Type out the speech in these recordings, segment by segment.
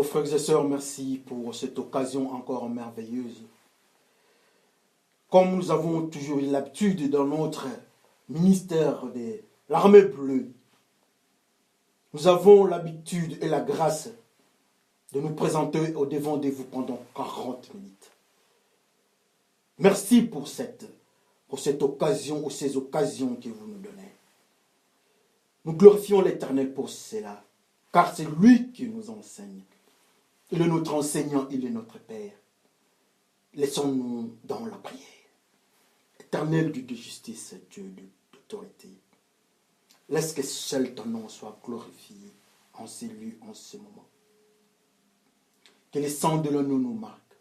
Oh frères et sœurs, merci pour cette occasion encore merveilleuse. Comme nous avons toujours eu l'habitude dans notre ministère de l'armée bleue, nous avons l'habitude et la grâce de nous présenter au devant de vous pendant 40 minutes. Merci pour cette occasion ou ces occasions que vous nous donnez. Nous glorifions l'Éternel pour cela, car c'est lui qui nous enseigne. Il est notre enseignant, il est notre Père. Laissons-nous dans la prière. Éternel Dieu de justice, Dieu d'autorité, laisse que seul ton nom soit glorifié en ces lieux, en ce moment. Que le sang de l'agneau nous marque.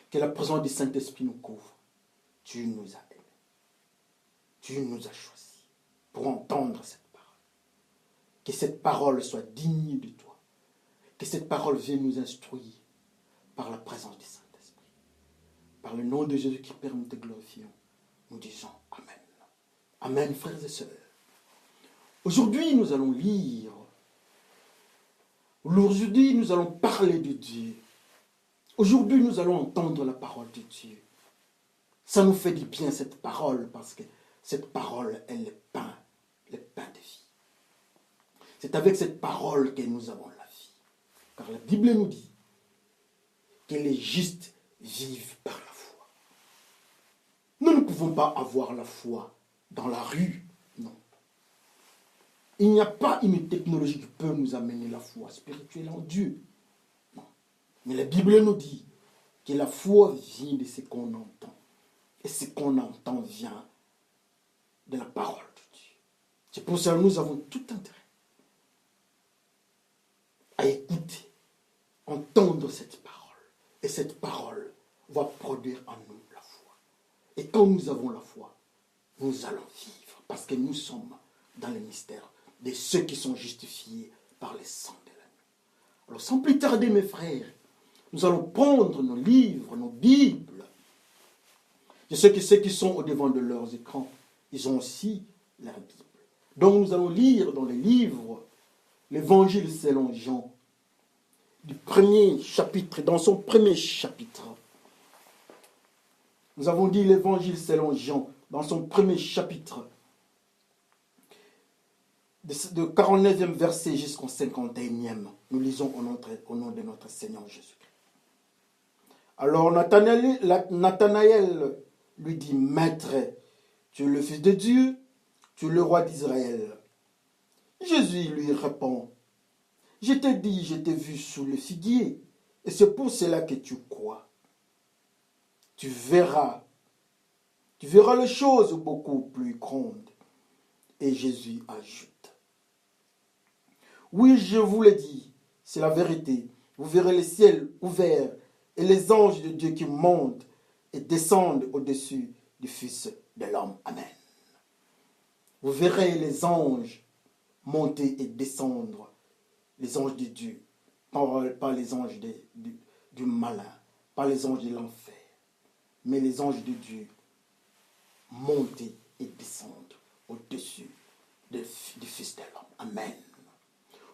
Que la présence du Saint-Esprit nous couvre. Tu nous as aimés. Tu nous as choisis pour entendre cette parole. Que cette parole soit digne de toi. Que cette parole vienne nous instruire par la présence du Saint-Esprit. Par le nom de Jésus qui Père, nous te glorifions. Nous disons Amen. Amen, frères et sœurs. Aujourd'hui, nous allons lire. Aujourd'hui, nous allons parler de Dieu. Aujourd'hui, nous allons entendre la parole de Dieu. Ça nous fait du bien, cette parole, parce que cette parole est le pain de vie. C'est avec cette parole que nous avons la vie. Car la Bible nous dit que les justes vivent par la foi. Nous ne pouvons pas avoir la foi dans la rue, non. Il n'y a pas une technologie qui peut nous amener la foi spirituelle en Dieu. Non. Mais la Bible nous dit que la foi vient de ce qu'on entend. Et ce qu'on entend vient de la parole de Dieu. C'est pour ça que nous avons tout intérêt à écouter, entendre cette parole. Et cette parole va produire en nous la foi. Et quand nous avons la foi, nous allons vivre. Parce que nous sommes dans le mystère de ceux qui sont justifiés par le sang de l'agneau. Alors sans plus tarder, mes frères, nous allons prendre nos livres, nos Bibles. Je sais que ceux qui sont au devant de leurs écrans, ils ont aussi leur Bible. Donc nous allons lire dans les livres l'Évangile selon Jean, du premier chapitre, dans son premier chapitre. Nous avons dit l'Évangile selon Jean, dans son premier chapitre, de 49e verset jusqu'au 51e. Nous lisons au nom de notre Seigneur Jésus-Christ. Alors Nathanaël lui dit, Maître, tu es le Fils de Dieu, tu es le roi d'Israël. Jésus lui répond, je t'ai dit, je t'ai vu sous le figuier, et c'est pour cela que tu crois. Tu verras les choses beaucoup plus grandes. Et Jésus ajoute, oui, je vous l'ai dit, c'est la vérité. Vous verrez le ciel ouvert et les anges de Dieu qui montent et descendent au-dessus du Fils de l'homme. Amen. Vous verrez les anges monter et descendre, les anges de Dieu, pas les anges du malin, pas les anges de l'enfer, mais les anges de Dieu monter et descendre au-dessus du Fils de l'homme. Amen.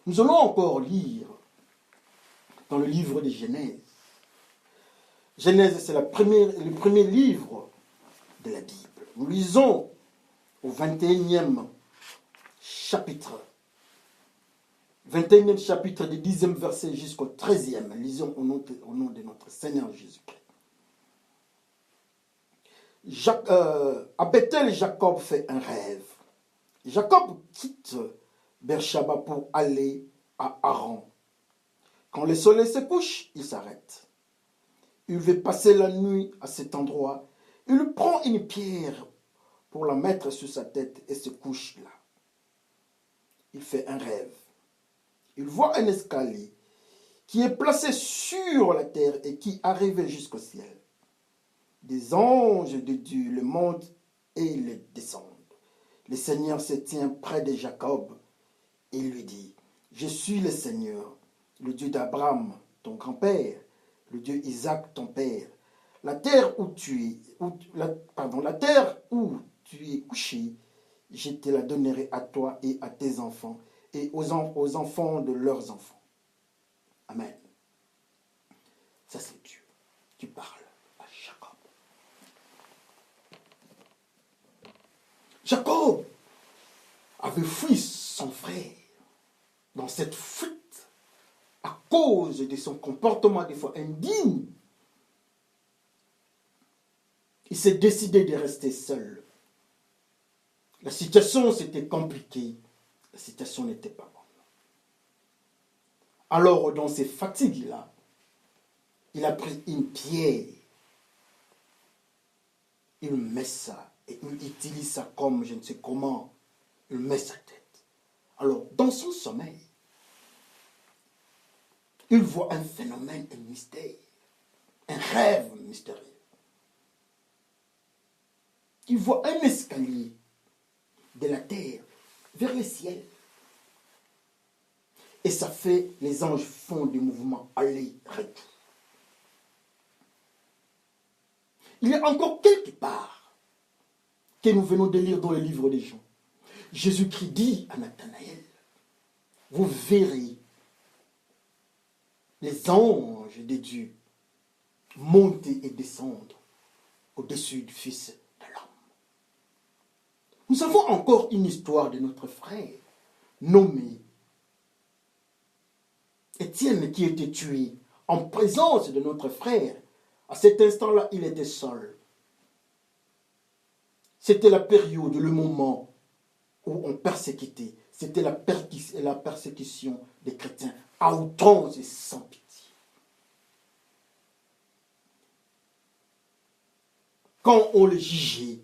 Nous allons encore lire dans le livre de Genèse. Genèse, c'est le premier livre de la Bible. Nous lisons au 21e chapitre. 21e chapitre du 10e verset jusqu'au 13e. Lisons au nom de notre Seigneur Jésus-Christ. À Bethel, Jacob fait un rêve. Jacob quitte Beersheba pour aller à Haran. Quand le soleil se couche, il s'arrête. Il veut passer la nuit à cet endroit. Il prend une pierre pour la mettre sur sa tête et se couche là. Il fait un rêve. Il voit un escalier qui est placé sur la terre et qui arrive jusqu'au ciel. Des anges de Dieu le montent et le descendent. Le Seigneur se tient près de Jacob et lui dit, je suis le Seigneur, le Dieu d'Abraham, ton grand-père, le Dieu Isaac, ton père. La terre où tu es couché, je te la donnerai à toi et à tes enfants et aux enfants de leurs enfants. Amen. Ça, c'est Dieu qui parle à Jacob. Jacob avait fui son frère dans cette fuite à cause de son comportement des fois indigne. Il s'est décidé de rester seul. La situation s'était compliquée. La situation n'était pas bonne. Alors, dans ces fatigues-là, il a pris une pierre. Il met ça et il utilise ça comme je ne sais comment. Il met sa tête. Alors, dans son sommeil, il voit un phénomène, un mystère, un rêve mystérieux. Il voit un escalier de la terre vers le ciel. Et ça fait, les anges font des mouvements aller-retour. Il y a encore quelque part que nous venons de lire dans le livre des Jean. Jésus-Christ dit à Nathanaël, vous verrez les anges de Dieu monter et descendre au-dessus du Fils de l'homme. Nous avons encore une histoire de notre frère nommé Étienne qui était tué en présence de notre frère. À cet instant-là, il était seul. C'était la période, le moment où on persécutait. C'était la persécution des chrétiens à outrance et sans pitié. Quand on le jugeait,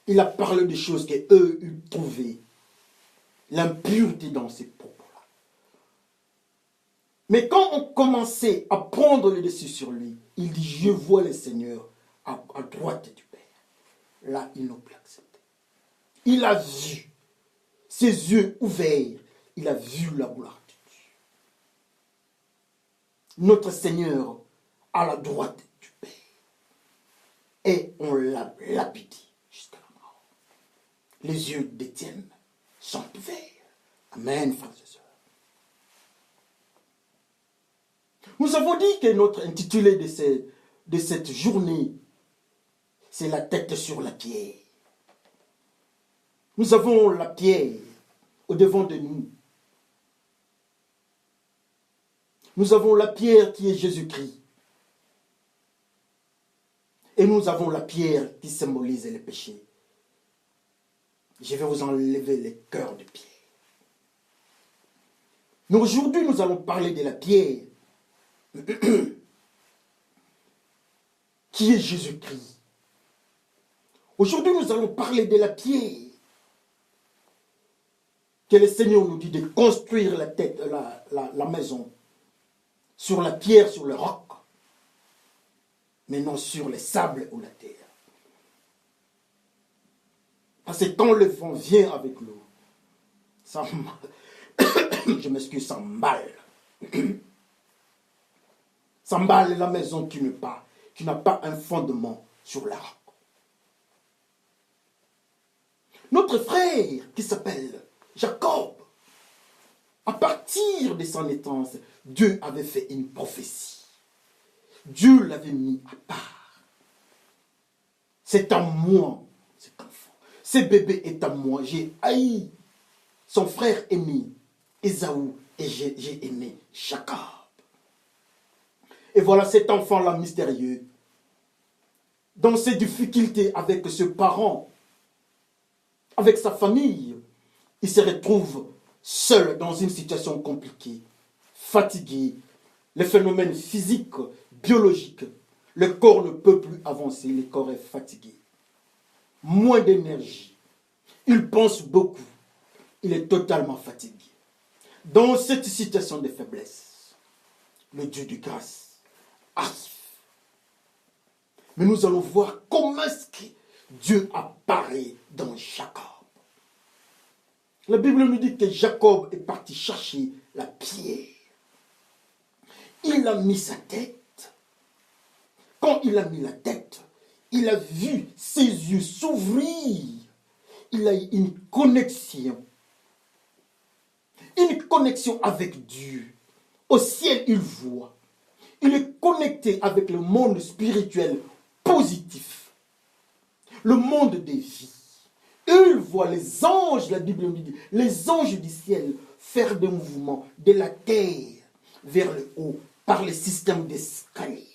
il a parlé des choses qu'eux ont trouvées, l'impureté dans ses propos. Mais quand on commençait à prendre le dessus sur lui, il dit, je vois le Seigneur à droite du Père. Là, il n'a plus accepté. Il a vu, ses yeux ouverts, il a vu la gloire de Dieu. Notre Seigneur à la droite du Père. Et on l'a lapidé jusqu'à la mort. Les yeux d'Étienne sont ouverts. Amen, frères et sœurs. Nous avons dit que notre intitulé de cette journée, c'est la tête sur la pierre. Nous avons la pierre au devant de nous. Nous avons la pierre qui est Jésus-Christ. Et nous avons la pierre qui symbolise les péchés. Je vais vous enlever les cœurs de pierre. Mais aujourd'hui, nous allons parler de la pierre qui est Jésus-Christ. Aujourd'hui, nous allons parler de la pierre que le Seigneur nous dit de construire la maison sur la pierre, sur le roc, mais non sur les sables ou la terre. Parce que quand le vent vient avec l'eau, ça je m'excuse, ça emballe. Ça emballe la maison qui n'a pas un fondement sur la roc. Notre frère qui s'appelle Jacob, à partir de son naissance, Dieu avait fait une prophétie. Dieu l'avait mis à part. C'est à moi, cet enfant. Ce bébé est à moi. J'ai haï son frère aimé, Ésaü, et j'ai aimé Jacob. Et voilà cet enfant-là mystérieux, dans ses difficultés avec ce parent, avec sa famille, il se retrouve seul dans une situation compliquée, fatigué, les phénomènes physiques, biologiques, le corps ne peut plus avancer, le corps est fatigué, moins d'énergie, il pense beaucoup, il est totalement fatigué. Dans cette situation de faiblesse, le Dieu de grâce arrive. Mais nous allons voir comment est-ce que Dieu apparaît dans Jacob. La Bible nous dit que Jacob est parti chercher la pierre. Il a mis sa tête. Quand il a mis la tête, il a vu ses yeux s'ouvrir. Il a eu une connexion avec Dieu. Au ciel, il voit. Il est connecté avec le monde spirituel positif, le monde des vies. Il voit les anges, la Bible nous dit, les anges du ciel faire des mouvements de la terre vers le haut par le système d'escalier.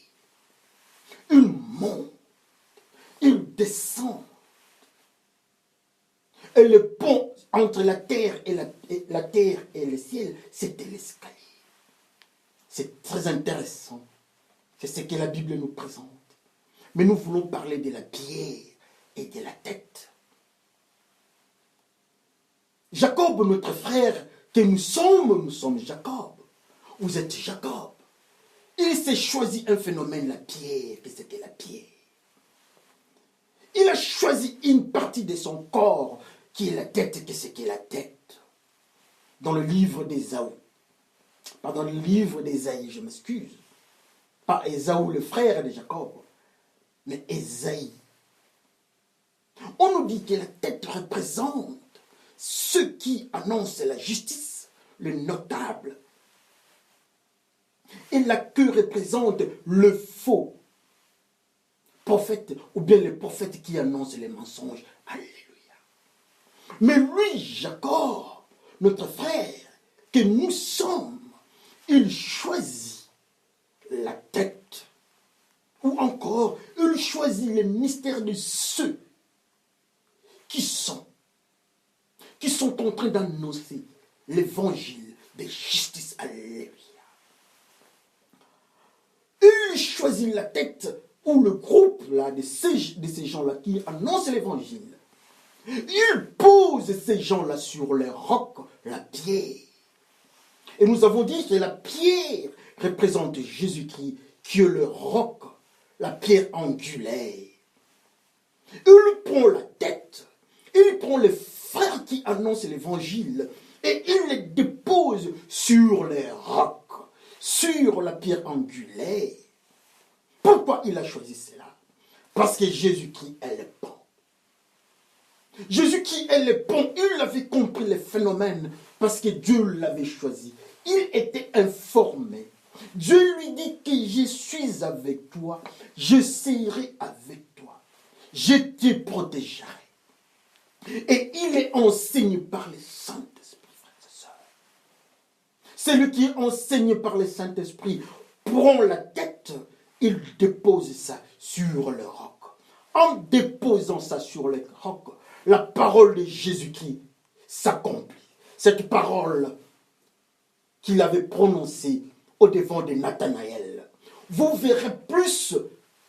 Ils montent, ils descendent. Et le pont entre la terre et la terre et le ciel, c'était l'escalier. C'est très intéressant. C'est ce que la Bible nous présente. Mais nous voulons parler de la pierre et de la tête. Jacob, notre frère, que nous sommes Jacob. Vous êtes Jacob. Il s'est choisi un phénomène, la pierre. Qu'est-ce que la pierre? Il a choisi une partie de son corps qui est la tête. Qu'est-ce que la tête? Dans le livre d'Ésaü. Pardon, le livre d'Ésaïe, je m'excuse. Pas Ésaü, le frère de Jacob, mais Ésaïe. On nous dit que la tête représente ceux qui annoncent la justice, le notable. Et la queue représente le faux prophète, ou bien le prophète qui annonce les mensonges. Alléluia. Mais lui, Jacob, notre frère, que nous sommes, il choisit la tête. Ou encore, il choisit les mystères de ceux qui sont en train d'annoncer l'évangile de justice. Alléluia. Il choisit la tête ou le groupe là, de ces gens-là qui annoncent l'évangile. Il pose ces gens-là sur les rocs, la pierre. Et nous avons dit que la pierre représente Jésus-Christ, qui est le roc, la pierre angulaire. Il prend la tête, il prend les frères qui annoncent l'évangile et il les dépose sur les rocs, sur la pierre angulaire. Pourquoi il a choisi cela? Parce que Jésus-Christ est le pont. Jésus-Christ est le pont. Il avait compris les phénomènes parce que Dieu l'avait choisi. Il était informé. Dieu lui dit que je suis avec toi, je serai avec toi, je te protégerai. Et il est enseigné par le Saint-Esprit, frères et sœurs. Celui qui est enseigné par le Saint-Esprit prend la tête, il dépose ça sur le roc. En déposant ça sur le roc, la parole de Jésus-Christ s'accomplit. Cette parole qu'il avait prononcée au devant de Nathanaël. Vous verrez plus,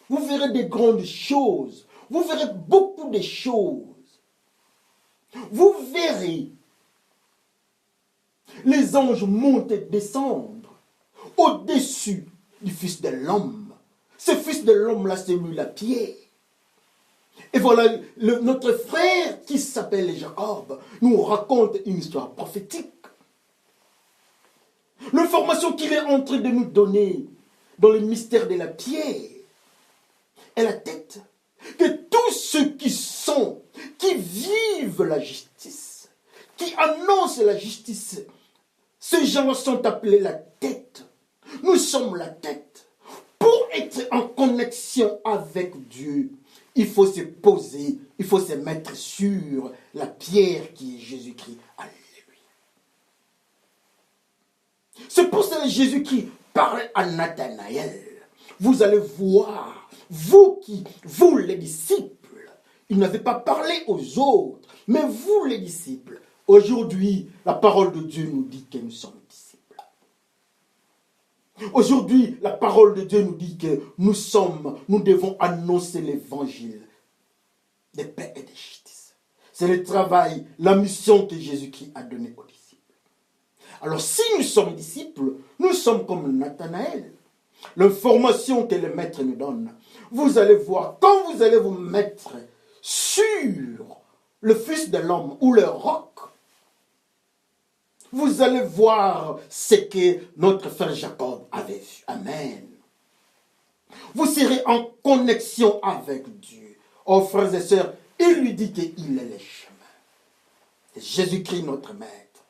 vous verrez des grandes choses, vous verrez beaucoup de choses. Vous verrez les anges monter et descendre au-dessus du Fils de l'homme. Ce Fils de l'homme-là, c'est lui la pierre. Et voilà, notre frère qui s'appelle Jacob nous raconte une histoire prophétique. L'information qu'il est en train de nous donner dans le mystère de la pierre est la tête. Que tous ceux qui vivent la justice, qui annoncent la justice, ces gens sont appelés la tête. Nous sommes la tête. Pour être en connexion avec Dieu, il faut se poser, il faut se mettre sur la pierre qui est Jésus-Christ. Alléluia. C'est pour ça que Jésus-Christ parle à Nathanaël. Vous allez voir, vous les disciples, il n'avait pas parlé aux autres, mais vous les disciples, aujourd'hui, la parole de Dieu nous dit que nous sommes disciples. Aujourd'hui, la parole de Dieu nous dit que nous devons annoncer l'évangile de paix et de justice. C'est le travail, la mission que Jésus-Christ a donnée aux disciples. Alors, si nous sommes disciples, nous sommes comme Nathanaël. L'information que le maître nous donne, vous allez voir, quand vous allez vous mettre sur le Fils de l'homme ou le roc, vous allez voir ce que notre frère Jacob avait vu. Amen. Vous serez en connexion avec Dieu. Oh frères et sœurs, il lui dit qu'il est le chemin. C'est Jésus-Christ notre maître.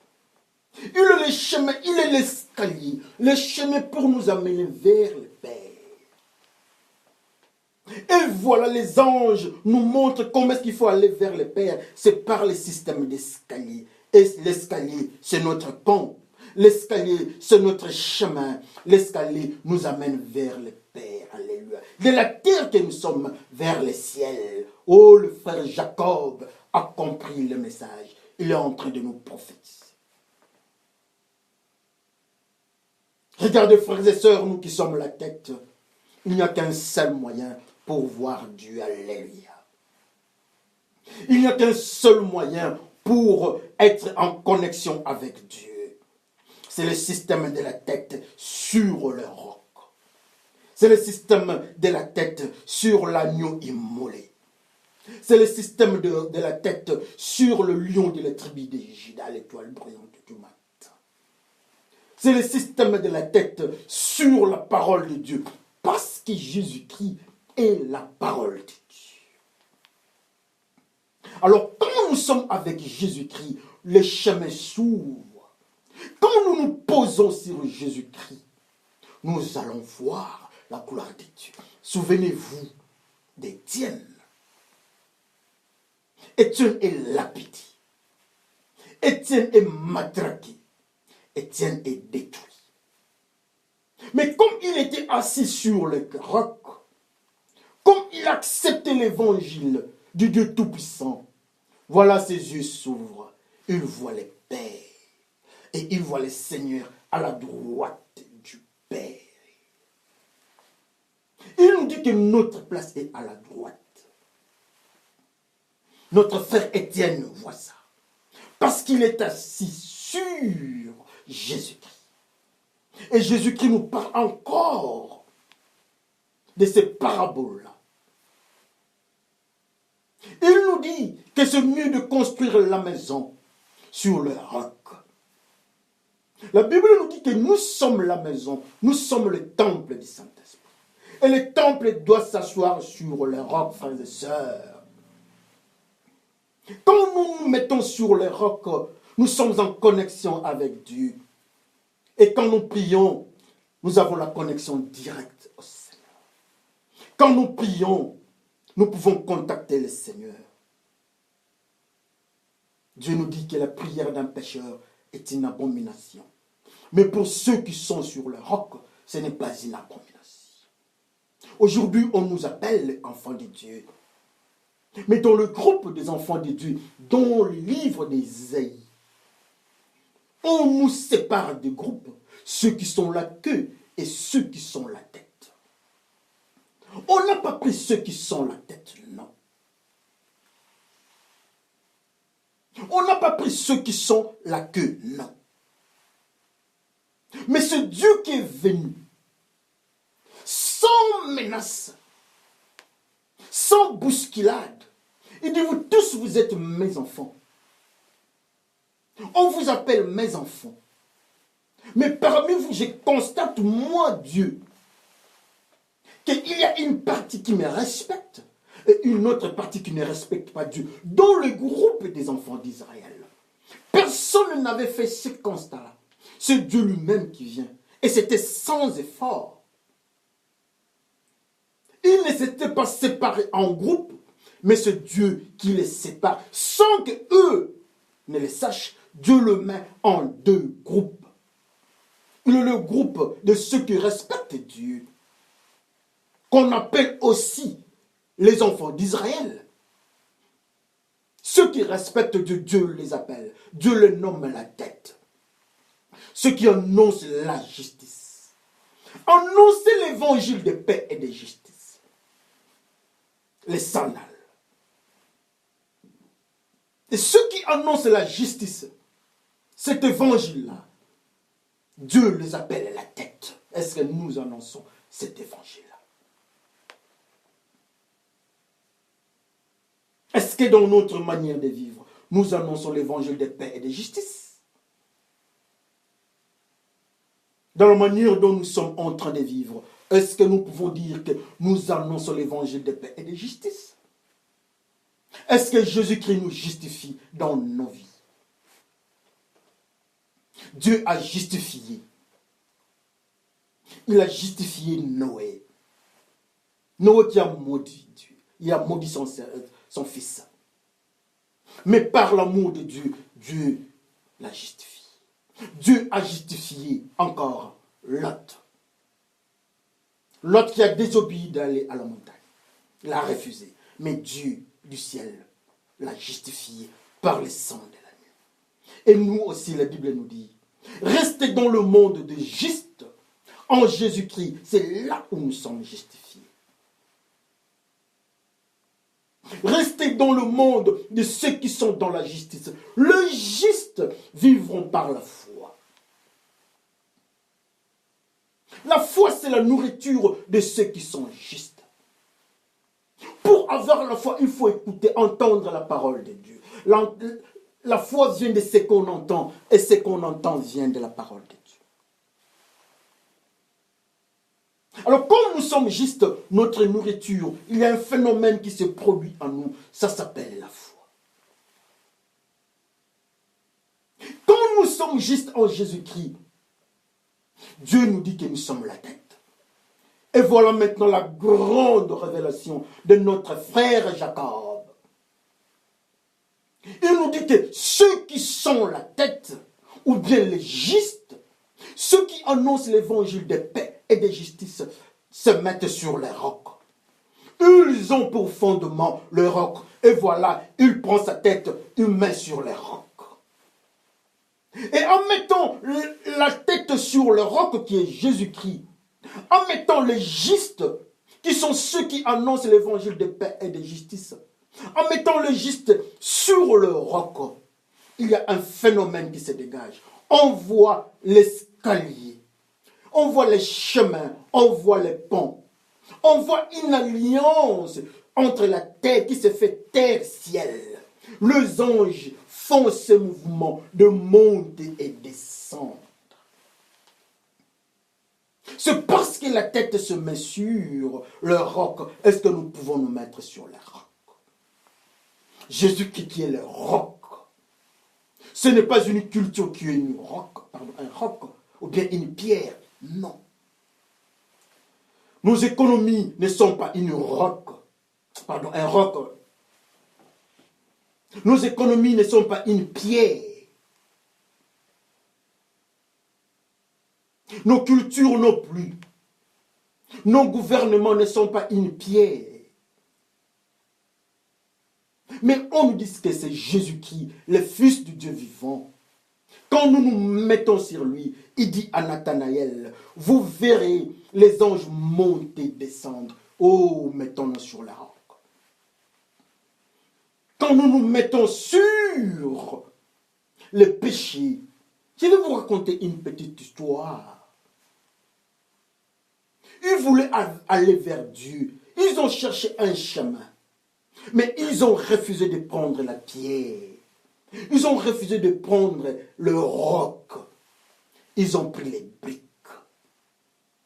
Il est le chemin, il est l'escalier, le chemin pour nous amener vers le Père. Et voilà, les anges nous montrent comment est-ce qu'il faut aller vers le Père. C'est par le système d'escalier. Et l'escalier, c'est notre pont. L'escalier, c'est notre chemin. L'escalier nous amène vers le Père. Alléluia. De la terre que nous sommes vers le ciel. Oh, le frère Jacob a compris le message. Il est en train de nous prophétiser. Regardez, frères et sœurs, nous qui sommes la tête, il n'y a qu'un seul moyen pour voir Dieu. Alléluia. Il n'y a qu'un seul moyen pour être en connexion avec Dieu. C'est le système de la tête sur le roc. C'est le système de la tête sur l'agneau immolé. C'est le système de la tête sur le lion de la tribu de Juda, l'étoile brillante du matin. C'est le système de la tête sur la parole de Dieu. Parce que Jésus-Christ est la parole de Dieu. Alors, quand nous sommes avec Jésus-Christ, le chemin s'ouvre. Quand nous nous posons sur Jésus-Christ, nous allons voir la gloire de Dieu. Souvenez-vous d'Étienne. Étienne est lapidé. Étienne est matraqué. Étienne est détruit. Mais comme il était assis sur le roc, comme il acceptait l'évangile du Dieu Tout-Puissant, voilà, ses yeux s'ouvrent. Il voit le Père. Et il voit le Seigneur à la droite du Père. Il nous dit que notre place est à la droite. Notre frère Étienne voit ça. Parce qu'il est assis sur Jésus-Christ. Et Jésus-Christ nous parle encore de ces paraboles-là. Il nous dit que c'est mieux de construire la maison sur le roc. La Bible nous dit que nous sommes la maison, nous sommes le temple du Saint-Esprit. Et le temple doit s'asseoir sur le roc, frères et sœurs. Quand nous nous mettons sur le roc, nous sommes en connexion avec Dieu. Et quand nous prions, nous avons la connexion directe au Seigneur. Quand nous prions, nous pouvons contacter le Seigneur. Dieu nous dit que la prière d'un pécheur est une abomination. Mais pour ceux qui sont sur le roc, ce n'est pas une abomination. Aujourd'hui, on nous appelle enfants de Dieu. Mais dans le groupe des enfants de Dieu, dans le livre d'Ésaïe, on nous sépare des groupes, ceux qui sont la queue et ceux qui sont la tête. On n'a pas pris ceux qui sont la tête, non. On n'a pas pris ceux qui sont la queue, non. Mais ce Dieu qui est venu, sans menace, sans bousculade, il dit, vous tous, vous êtes mes enfants. On vous appelle mes enfants. Mais parmi vous, je constate, moi, Dieu, qu'il y a une partie qui me respecte et une autre partie qui ne respecte pas Dieu. Dans le groupe des enfants d'Israël, personne n'avait fait ce constat-là. C'est Dieu lui-même qui vient. Et c'était sans effort. Ils ne s'étaient pas séparés en groupe, mais c'est Dieu qui les sépare. Sans qu'eux ne le sachent, Dieu le met en deux groupes. Il est le groupe de ceux qui respectent Dieu, qu'on appelle aussi les enfants d'Israël. Ceux qui respectent Dieu, Dieu les appelle. Dieu les nomme la tête. Ceux qui annoncent la justice. Annoncez l'évangile de paix et de justice. Les sandales. Et ceux qui annoncent la justice, cet évangile-là, Dieu les appelle la tête. Est-ce que nous annonçons cet évangile-là? Est-ce que dans notre manière de vivre, nous annonçons l'évangile de paix et de justice? Dans la manière dont nous sommes en train de vivre, est-ce que nous pouvons dire que nous annonçons l'évangile de paix et de justice? Est-ce que Jésus-Christ nous justifie dans nos vies? Dieu a justifié. Il a justifié Noé. Noé qui a maudit Dieu. Il a maudit son fils. Mais par l'amour de Dieu, Dieu l'a justifié. Dieu a justifié encore Lot. Lot qui a désobéi d'aller à la montagne. Il a refusé. Mais Dieu du ciel l'a justifié par le sang de l'agneau. Et nous aussi, la Bible nous dit, restez dans le monde de juste en Jésus-Christ. C'est là où nous sommes justifiés. Restez dans le monde de ceux qui sont dans la justice. Les justes vivront par la foi. La foi, c'est la nourriture de ceux qui sont justes. Pour avoir la foi, il faut écouter, entendre la parole de Dieu. La foi vient de ce qu'on entend, et ce qu'on entend vient de la parole de Dieu. Alors, comme nous sommes juste notre nourriture, il y a un phénomène qui se produit en nous, ça s'appelle la foi. Quand nous sommes juste en Jésus-Christ, Dieu nous dit que nous sommes la tête. Et voilà maintenant la grande révélation de notre frère Jacob. Il nous dit que ceux qui sont la tête, ou bien les justes, ceux qui annoncent l'évangile de paix et de justice, se mettent sur les rocs. Ils ont pour fondement le roc. Et voilà, il prend sa tête, il met sur les rocs. Et en mettant la tête sur le roc qui est Jésus-Christ, en mettant les justes, qui sont ceux qui annoncent l'évangile de paix et de justice, en mettant les justes sur le roc, il y a un phénomène qui se dégage. On voit l'escalier, on voit les chemins, on voit les ponts, on voit une alliance entre la terre qui se fait terre-ciel. Les anges font ce mouvement de monter et descendre. C'est parce que la tête se met sur le roc, est-ce que nous pouvons nous mettre sur le roc. Jésus qui est le roc. Ce n'est pas une culture qui est un roc, ou bien une pierre. Non. Nos économies ne sont pas un roc. Nos économies ne sont pas une pierre. Nos cultures non plus. Nos gouvernements ne sont pas une pierre. Mais on nous dit que c'est Jésus-Christ, le Fils du Dieu vivant. Quand nous nous mettons sur lui, il dit à Nathanaël, vous verrez les anges monter, descendre. Oh, mettons-nous sur la roc. Quand nous nous mettons sur le péché, je vais vous raconter une petite histoire. Ils voulaient aller vers Dieu. Ils ont cherché un chemin. Mais ils ont refusé de prendre la pierre. Ils ont refusé de prendre le roc. Ils ont pris les briques.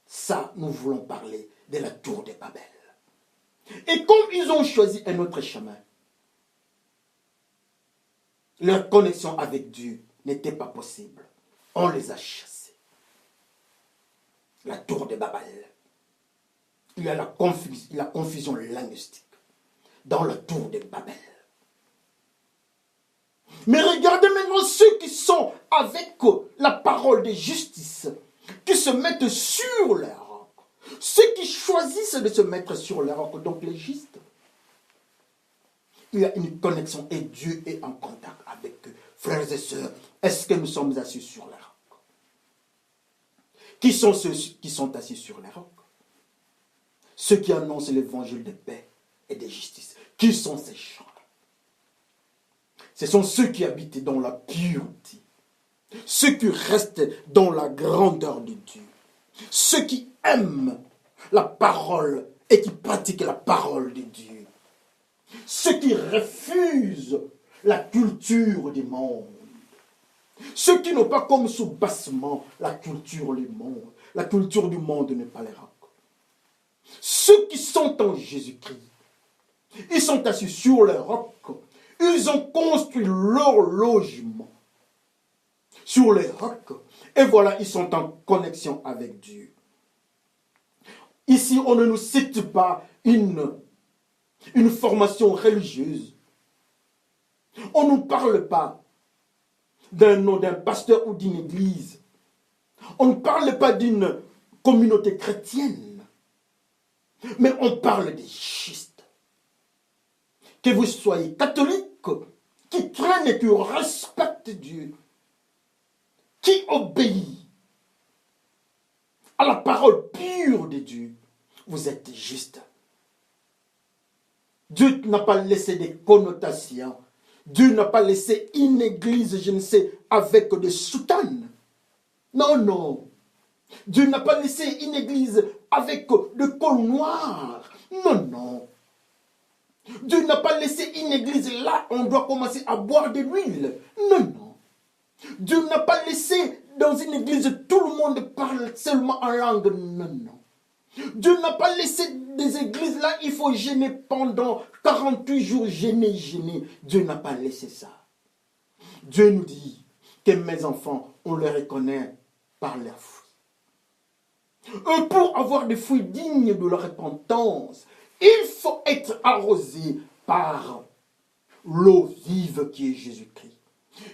Ça, nous voulons parler de la tour de Babel. Et comme ils ont choisi un autre chemin, leur connexion avec Dieu n'était pas possible. On les a chassés. La tour de Babel. Il y a la confusion linguistique dans la tour de Babel. Mais regardez maintenant ceux qui sont avec la parole de justice, qui se mettent sur les rocs. Ceux qui choisissent de se mettre sur les rocs, donc les justes. Il y a une connexion et Dieu est en contact avec eux. Frères et sœurs, est-ce que nous sommes assis sur les rocs? Qui sont ceux qui sont assis sur les rocs? Ceux qui annoncent l'évangile de paix et de justice. Qui sont ces gens? Ce sont ceux qui habitent dans la pureté. Ceux qui restent dans la grandeur de Dieu. Ceux qui aiment la parole et qui pratiquent la parole de Dieu. Ceux qui refusent la culture du monde. Ceux qui n'ont pas comme sous-bassement la culture du monde. La culture du monde n'est pas les rocs. Ceux qui sont en Jésus-Christ, ils sont assis sur les rocs. Ils ont construit leur logement sur les rocs. Et voilà, ils sont en connexion avec Dieu. Ici, on ne nous cite pas une formation religieuse. On ne nous parle pas d'un nom d'un pasteur ou d'une église. On ne parle pas d'une communauté chrétienne. Mais on parle des justes. Que vous soyez catholique, qui craignent et qui respectent Dieu, qui obéit à la parole pure de Dieu, vous êtes juste. Dieu n'a pas laissé des connotations. Dieu n'a pas laissé une église, je ne sais, avec des soutanes. Non, non. Dieu n'a pas laissé une église avec de col noir. Non, non. Dieu n'a pas laissé une église là, on doit commencer à boire de l'huile. Non, non. Dieu n'a pas laissé dans une église, tout le monde parle seulement en langue. Non, non. Dieu n'a pas laissé des églises là, il faut jeûner pendant 48 jours, jeûner, jeûner. Dieu n'a pas laissé ça. Dieu nous dit que mes enfants, on les reconnaît par leurs fruits. Pour avoir des fruits dignes de leur repentance, il faut être arrosé par l'eau vive qui est Jésus-Christ.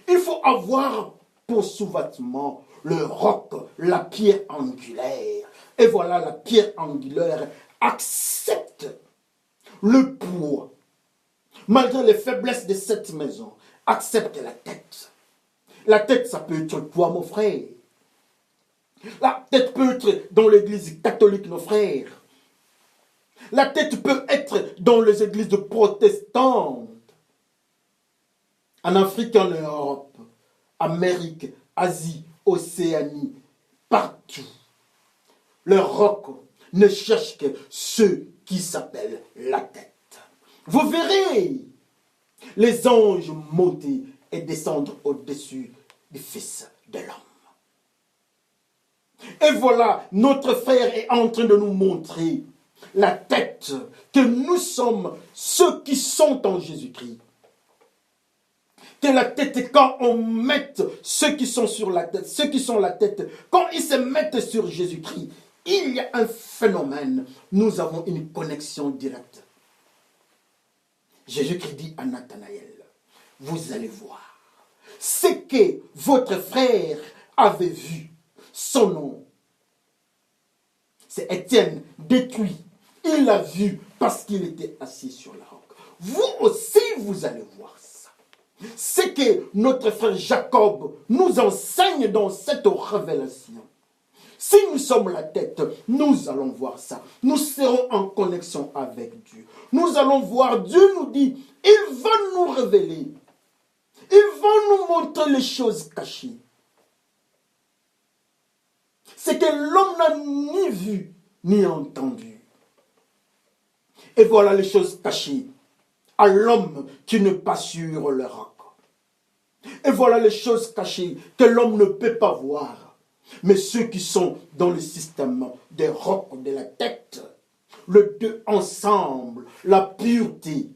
Il faut avoir pour sous-vêtement le roc, la pierre angulaire. Et voilà, la pierre angulaire accepte le poids. Malgré les faiblesses de cette maison, accepte la tête. La tête, ça peut être toi, mon frère. La tête peut être dans l'église catholique, nos frères. La tête peut être dans les églises protestantes. En Afrique, en Europe, Amérique, Asie, Océanie, partout. Le roc ne cherche que ceux qui s'appellent la tête. Vous verrez les anges monter et descendre au-dessus du Fils de l'homme. Et voilà, notre frère est en train de nous montrer la tête, que nous sommes ceux qui sont en Jésus-Christ. Que la tête, quand on met ceux qui sont sur la tête, ceux qui sont la tête, quand ils se mettent sur Jésus-Christ, il y a un phénomène, nous avons une connexion directe. Jésus-Christ dit à Nathanaël, vous allez voir, ce que votre frère avait vu, son nom, c'est Étienne, détruit. Il l'a vu parce qu'il était assis sur la roc. Vous aussi, vous allez voir ça. C'est que notre frère Jacob nous enseigne dans cette révélation. Si nous sommes la tête, nous allons voir ça. Nous serons en connexion avec Dieu. Nous allons voir, Dieu nous dit, il va nous révéler. Il va nous montrer les choses cachées. C'est que l'homme n'a ni vu, ni entendu. Et voilà les choses cachées à l'homme qui ne passe sur le roc. Et voilà les choses cachées que l'homme ne peut pas voir. Mais ceux qui sont dans le système des rocs de la tête, le deux ensemble, la pureté,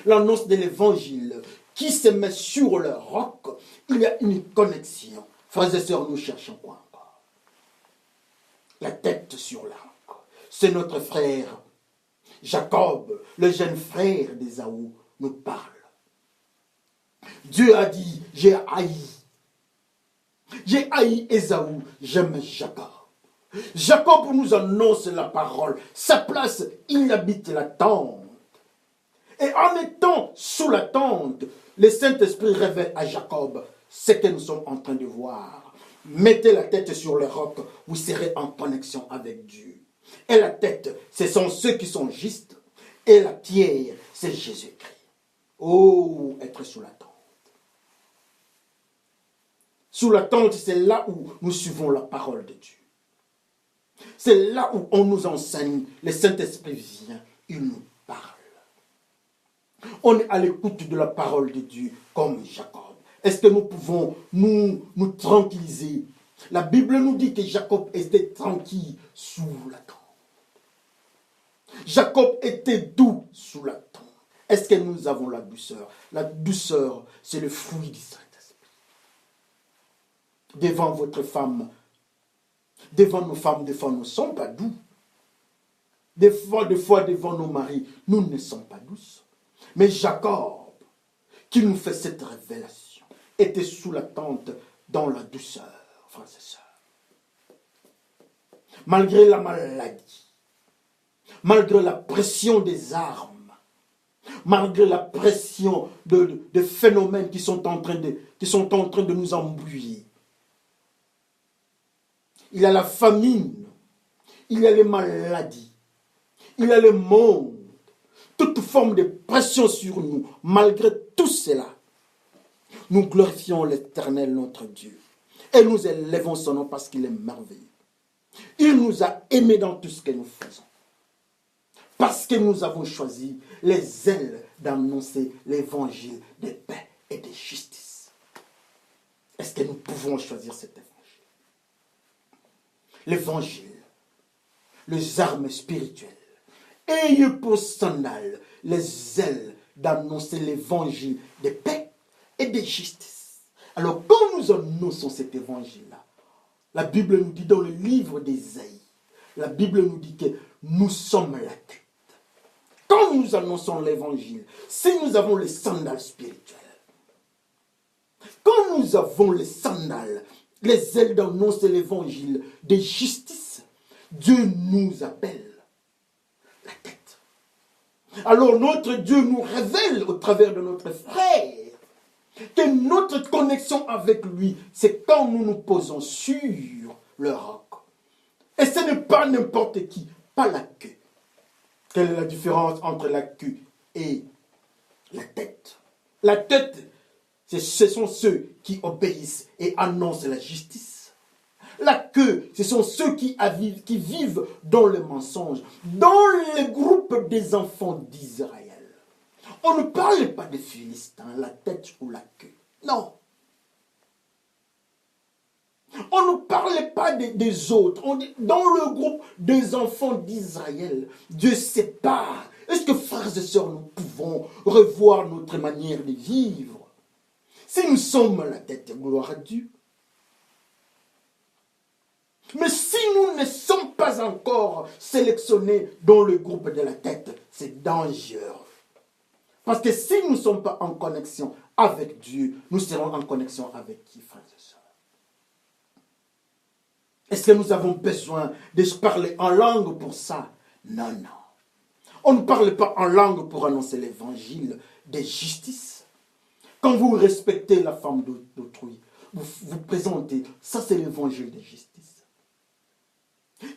l'annonce de l'évangile, qui se met sur le roc, il y a une connexion. Frères et sœurs, nous cherchons quoi encore? La tête sur le roc. C'est notre frère Jacob, le jeune frère d'Ésaü, nous parle. Dieu a dit, j'ai haï Ésaü, j'aime Jacob. Jacob nous annonce la parole. Sa place, il habite la tente. Et en étant sous la tente, le Saint-Esprit révèle à Jacob ce que nous sommes en train de voir. Mettez la tête sur le roc, vous serez en connexion avec Dieu. Et la tête, ce sont ceux qui sont justes. Et la pierre, c'est Jésus-Christ. Oh, être sous la tente. Sous la tente, c'est là où nous suivons la parole de Dieu. C'est là où on nous enseigne. Le Saint-Esprit vient, il nous parle. On est à l'écoute de la parole de Dieu comme Jacob. Est-ce que nous pouvons nous tranquilliser? La Bible nous dit que Jacob était tranquille sous la tente. Jacob était doux sous la tente. Est-ce que nous avons la douceur? La douceur, c'est le fruit du Saint-Esprit. devant votre femme, devant nos femmes, des fois nous ne sommes pas doux. Des fois devant nos maris, nous ne sommes pas douces. Mais Jacob, qui nous fait cette révélation, était sous la tente dans la douceur, frères et sœurs. Malgré la maladie, malgré la pression des armes, malgré la pression de phénomènes qui sont en train de nous embrouiller. Il y a la famine, il y a les maladies, il y a le monde, toute forme de pression sur nous. Malgré tout cela, nous glorifions l'Éternel, notre Dieu, et nous élevons son nom parce qu'il est merveilleux. Il nous a aimés dans tout ce que nous faisons. Parce que nous avons choisi les ailes d'annoncer l'évangile de paix et de justice. Est-ce que nous pouvons choisir cet évangile? L'évangile, les armes spirituelles. Ayez pour sandales les ailes d'annoncer l'évangile de paix et de justice. Alors quand nous annonçons cet évangile-là, la Bible nous dit dans le livre d'Ésaïe, la Bible nous dit que nous sommes la tête. Quand nous annonçons l'évangile, si nous avons les sandales spirituelles, quand nous avons les sandales, les ailes d'annoncer l'évangile de justice, Dieu nous appelle la tête. Alors notre Dieu nous révèle au travers de notre frère que notre connexion avec lui, c'est quand nous nous posons sur le roc. Et ce n'est pas n'importe qui, pas la queue. Quelle est la différence entre la queue et la tête? La tête, ce sont ceux qui obéissent et annoncent la justice. La queue, ce sont ceux qui vivent dans le mensonge, dans le groupe des enfants d'Israël. On ne parle pas des Philistins, la tête ou la queue. Non. On ne parlait pas des autres. On dit, dans le groupe des enfants d'Israël, Dieu sépare. Est-ce que, frères et sœurs, nous pouvons revoir notre manière de vivre? Si nous sommes la tête, gloire à Dieu. Mais si nous ne sommes pas encore sélectionnés dans le groupe de la tête, c'est dangereux. Parce que si nous ne sommes pas en connexion avec Dieu, nous serons en connexion avec qui, frères et sœurs? Est-ce que nous avons besoin de se parler en langue pour ça? Non, non. On ne parle pas en langue pour annoncer l'évangile de justice. Quand vous respectez la femme d'autrui, vous présentez, ça c'est l'évangile de justice.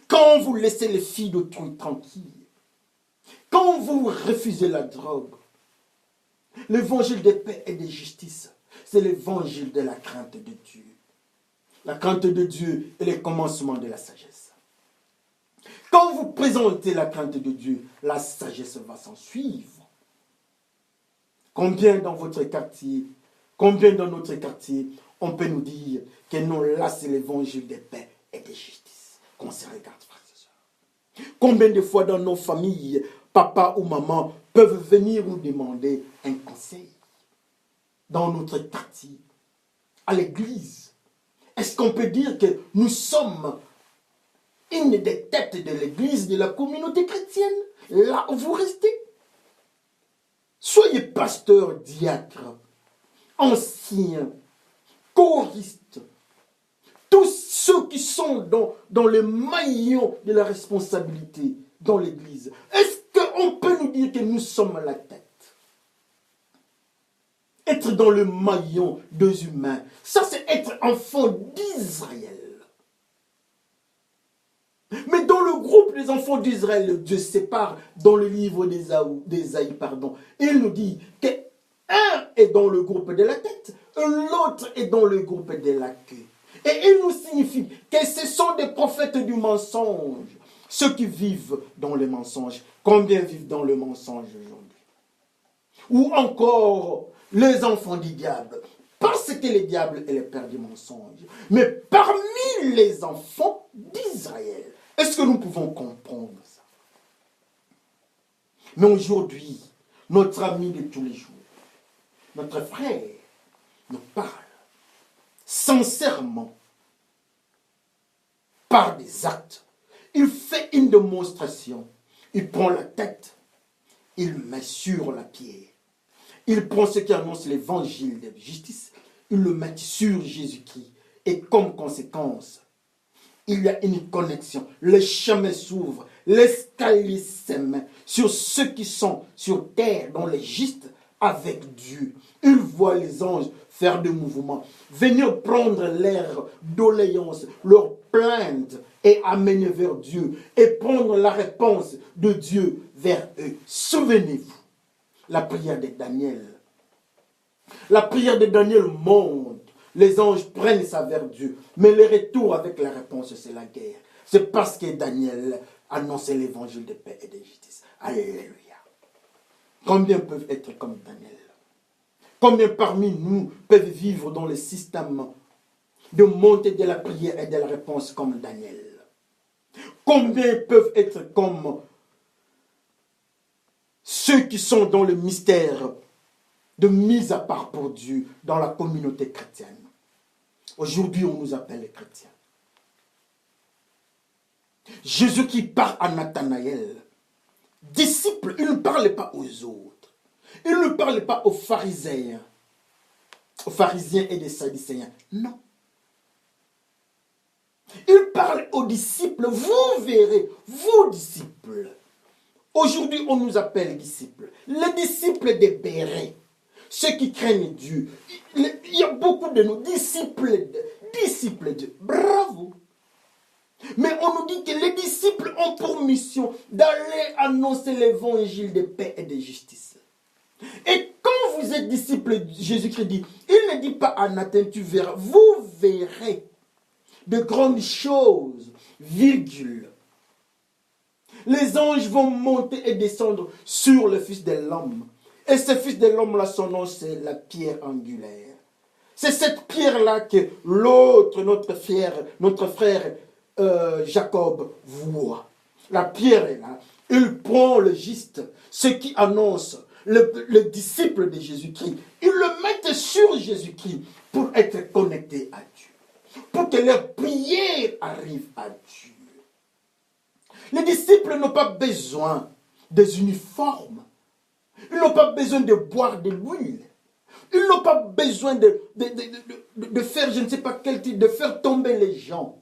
Quand vous laissez les filles d'autrui tranquilles, quand vous refusez la drogue, l'évangile de paix et de justice, c'est l'évangile de la crainte de Dieu. La crainte de Dieu est le commencement de la sagesse. Quand vous présentez la crainte de Dieu, la sagesse va s'en suivre. Combien dans votre quartier, combien dans notre quartier, on peut nous dire que non, là c'est l'évangile de paix et de justice. Qu'on se regarde, frères et sœurs. Combien de fois dans nos familles, papa ou maman peuvent venir nous demander un conseil dans notre quartier, à l'église. Est-ce qu'on peut dire que nous sommes une des têtes de l'église, de la communauté chrétienne, là où vous restez? Soyez pasteur, diacre, ancien, choriste, tous ceux qui sont dans le maillon de la responsabilité dans l'église. Est-ce qu'on peut nous dire que nous sommes la tête? Être dans le maillon des humains, ça c'est être enfant d'Israël. Mais dans le groupe des enfants d'Israël, Dieu sépare dans le livre d'Ésaïe, il nous dit qu'un est dans le groupe de la tête, l'autre est dans le groupe de la queue. Et il nous signifie que ce sont des prophètes du mensonge, ceux qui vivent dans le mensonge. Combien vivent dans le mensonge aujourd'hui? Ou encore les enfants du diable, parce que le diable est le père du mensonge. Mais parmi les enfants d'Israël, est-ce que nous pouvons comprendre ça? Mais aujourd'hui, notre ami de tous les jours, notre frère, nous parle sincèrement par des actes. Il fait une démonstration. Il prend la tête, il met sur la pierre. Il prend ce qui annonce l'évangile de justice, il le met sur Jésus-Christ. Et comme conséquence, il y a une connexion. Le chemin s'ouvre, l'escalier s'aime sur ceux qui sont sur terre, dans les justes, avec Dieu. Il voit les anges faire des mouvements, venir prendre l'air doléance, leur plainte et amener vers Dieu et prendre la réponse de Dieu vers eux. Souvenez-vous, la prière de Daniel. La prière de Daniel monte. Les anges prennent ça vers Dieu. Mais le retour avec la réponse, c'est la guerre. C'est parce que Daniel annonçait l'évangile de paix et de justice. Alléluia. Combien peuvent être comme Daniel? Combien parmi nous peuvent vivre dans le système de montée de la prière et de la réponse comme Daniel? Combien peuvent être comme ceux qui sont dans le mystère de mise à part pour Dieu dans la communauté chrétienne? Aujourd'hui, on nous appelle les chrétiens. Jésus qui parle à Nathanaël, disciple, il ne parlait pas aux autres. Il ne parlait pas aux pharisiens et des sadducéens. Non. Il parle aux disciples. Vous verrez, vous disciples. Aujourd'hui, on nous appelle disciples. Les disciples des Bérets. Ceux qui craignent Dieu. Il y a beaucoup de nos disciples de Dieu. Bravo. Mais on nous dit que les disciples ont pour mission d'aller annoncer l'évangile de paix et de justice. Et quand vous êtes disciple, Jésus-Christ dit, il ne dit pas à Nathan, tu verras, vous verrez de grandes choses, virgule. Les anges vont monter et descendre sur le Fils de l'homme. Et ce Fils de l'homme-là, son nom, c'est la pierre angulaire. C'est cette pierre-là que l'autre, notre frère Jacob voit. La pierre est là. Il prend le juste, ce qui annonce le disciple de Jésus-Christ. Ils le mettent sur Jésus-Christ pour être connecté à Dieu. Pour que leur prière arrive à Dieu. Les disciples n'ont pas besoin des uniformes. Ils n'ont pas besoin de boire de l'huile. Ils n'ont pas besoin de faire, je ne sais pas quel type, de faire tomber les gens.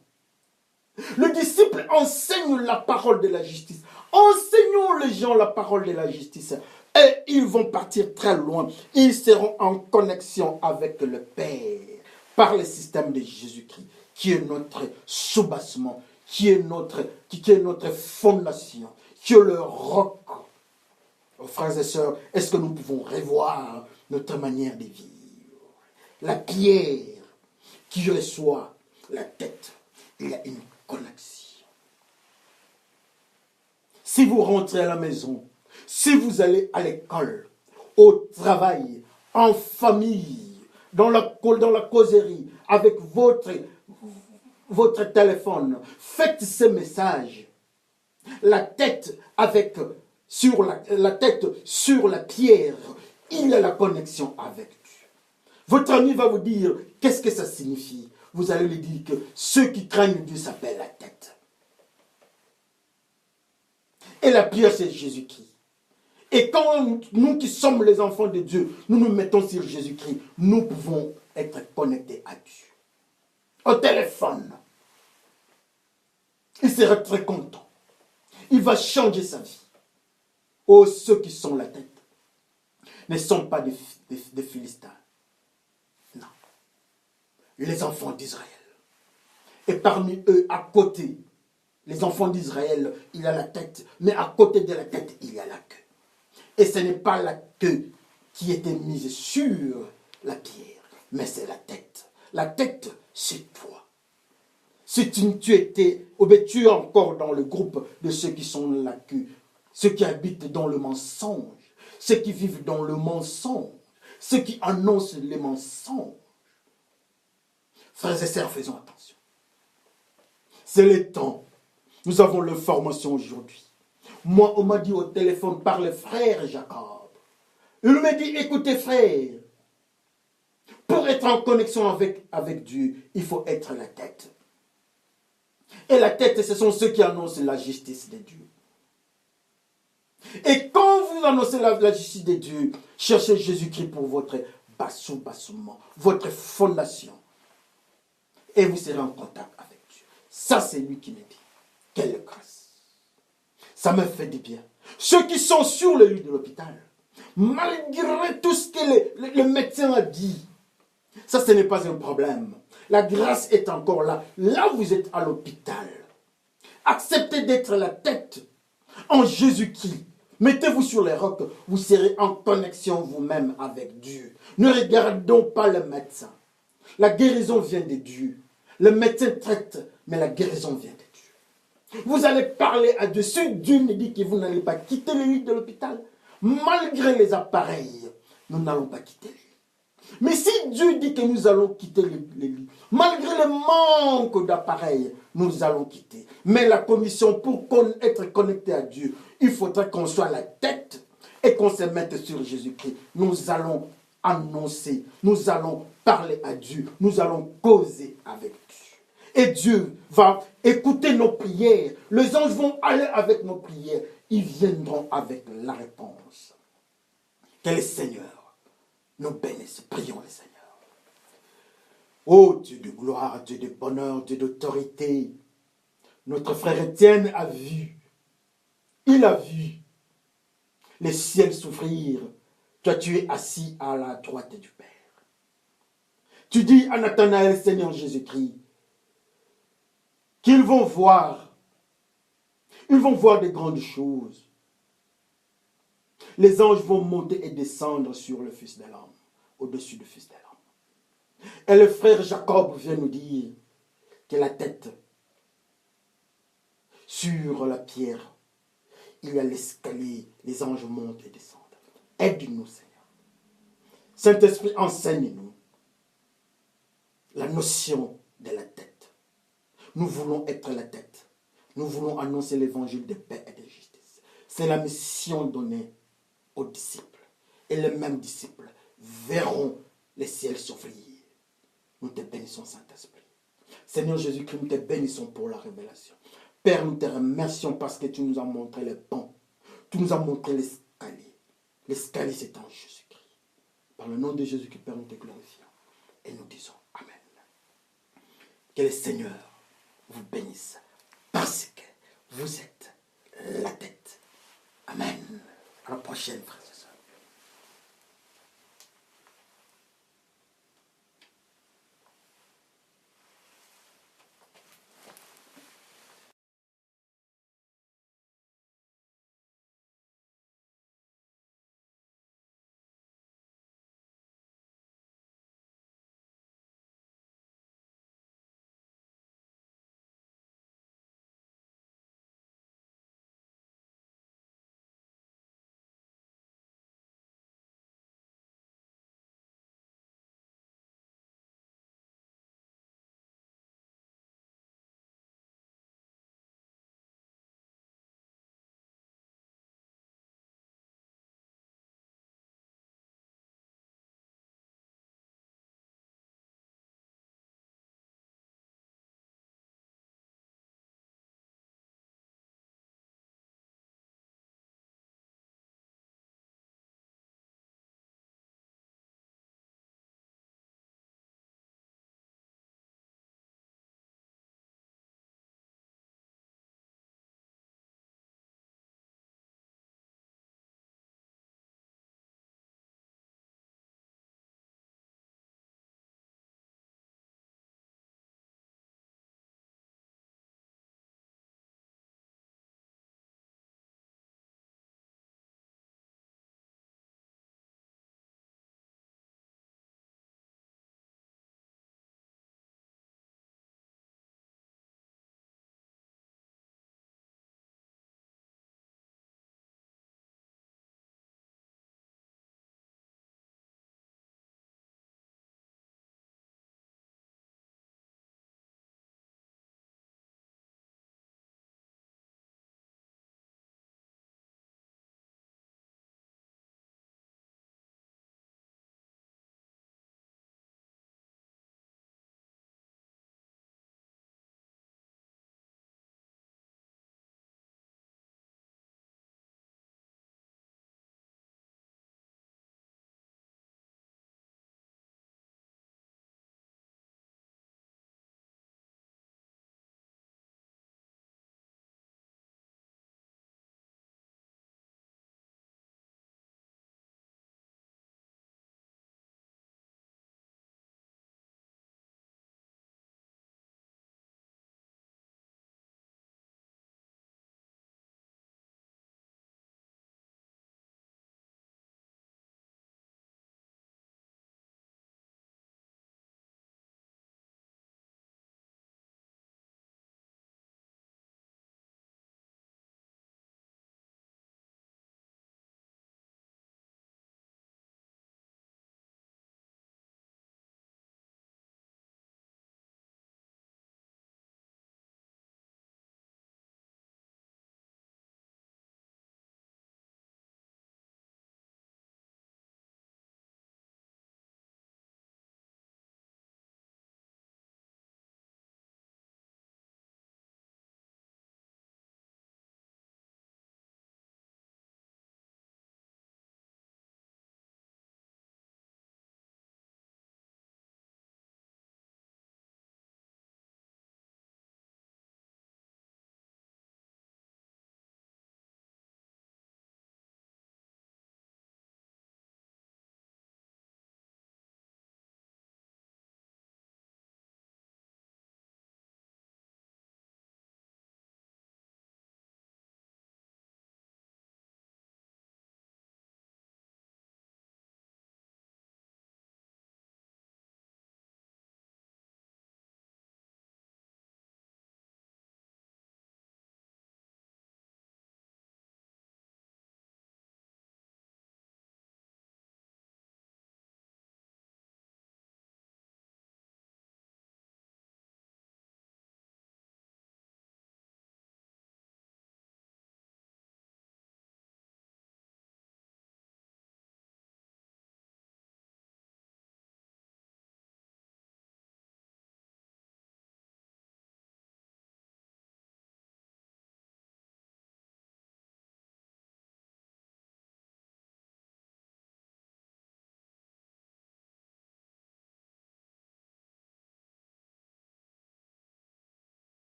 Le disciple enseigne la parole de la justice. Enseignons les gens la parole de la justice. Et ils vont partir très loin. Ils seront en connexion avec le Père par le système de Jésus-Christ, qui est notre soubassement, qui est notre fondation, qui est le roc. Oh, frères et sœurs, est-ce que nous pouvons revoir notre manière de vivre? La pierre qui reçoit la tête, il y a une connexion. Si vous rentrez à la maison, si vous allez à l'école, au travail, en famille, dans la causerie, avec votre téléphone, faites ce message. La tête sur la pierre, il y a la connexion avec Dieu. Votre ami va vous dire, qu'est-ce que ça signifie? Vous allez lui dire que ceux qui craignent Dieu s'appellent la tête. Et la pierre, c'est Jésus-Christ. Et quand nous qui sommes les enfants de Dieu, nous nous mettons sur Jésus-Christ, nous pouvons être connectés à Dieu. Au téléphone. Il sera très content. Il va changer sa vie. Oh, ceux qui sont la tête ne sont pas des Philistins. Non. Les enfants d'Israël. Et parmi eux, à côté, les enfants d'Israël, il y a la tête, mais à côté de la tête, il y a la queue. Et ce n'est pas la queue qui était mise sur la pierre, mais c'est la tête. La tête, c'est toi. Si tu étais, ou bien tu es encore dans le groupe de ceux qui sont la queue, ceux qui habitent dans le mensonge, ceux qui vivent dans le mensonge, ceux qui annoncent les mensonges. Frères et sœurs, faisons attention. C'est le temps. Nous avons l'information aujourd'hui. Moi, on m'a dit au téléphone par le frère Jacob. Il m'a dit, écoutez frère, pour être en connexion avec Dieu, il faut être la tête. Et la tête, ce sont ceux qui annoncent la justice de Dieu. Et quand vous annoncez la justice de Dieu, cherchez Jésus-Christ pour votre bassement, votre fondation. Et vous serez en contact avec Dieu. Ça, c'est lui qui me dit. Quelle grâce. Ça me fait du bien. Ceux qui sont sur le lit de l'hôpital, malgré tout ce que le médecin a dit, ça, ce n'est pas un problème. La grâce est encore là. Là, vous êtes à l'hôpital. Acceptez d'être la tête en Jésus-Christ. Mettez-vous sur les rocs, vous serez en connexion vous-même avec Dieu. Ne regardons pas le médecin. La guérison vient de Dieu. Le médecin traite, mais la guérison vient de Dieu. Vous allez parler à Dieu. Si Dieu me dit que vous n'allez pas quitter le lit de l'hôpital, malgré les appareils, nous n'allons pas quitter le lit. Mais si Dieu dit que nous allons quitter le lit, malgré le manque d'appareils, nous allons quitter. Mais la condition pour être connecté à Dieu, il faudra qu'on soit la tête et qu'on se mette sur Jésus-Christ. Nous allons annoncer, nous allons parler à Dieu, nous allons causer avec Dieu. Et Dieu va écouter nos prières. Les anges vont aller avec nos prières. Ils viendront avec la réponse. Que le Seigneur nous bénisse. Prions le Seigneur. Ô Dieu de gloire, Dieu de bonheur, Dieu d'autorité, notre frère Étienne a vu, il a vu les ciels souffrir. Toi, tu es assis à la droite du Père. Tu dis à Nathanaël, Seigneur Jésus-Christ, qu'ils vont voir, ils vont voir de grandes choses. Les anges vont monter et descendre sur le Fils de l'homme, au-dessus du Fils de l'homme. Et le frère Jacob vient nous dire que la tête, sur la pierre, il y a l'escalier, les anges montent et descendent. Aide-nous, Seigneur. Saint-Esprit, enseigne-nous la notion de la tête. Nous voulons être la tête. Nous voulons annoncer l'évangile de paix et de justice. C'est la mission donnée aux disciples. Et les mêmes disciples verront les ciels s'ouvrir. Nous te bénissons, Saint-Esprit. Seigneur Jésus-Christ, nous te bénissons pour la révélation. Père, nous te remercions parce que tu nous as montré le pont. Tu nous as montré l'escalier. L'escalier, c'est en Jésus-Christ. Par le nom de Jésus-Christ, Père, nous te glorifions. Et nous disons Amen. Que le Seigneur vous bénisse parce que vous êtes la tête. Amen. À la prochaine, frères et sœurs.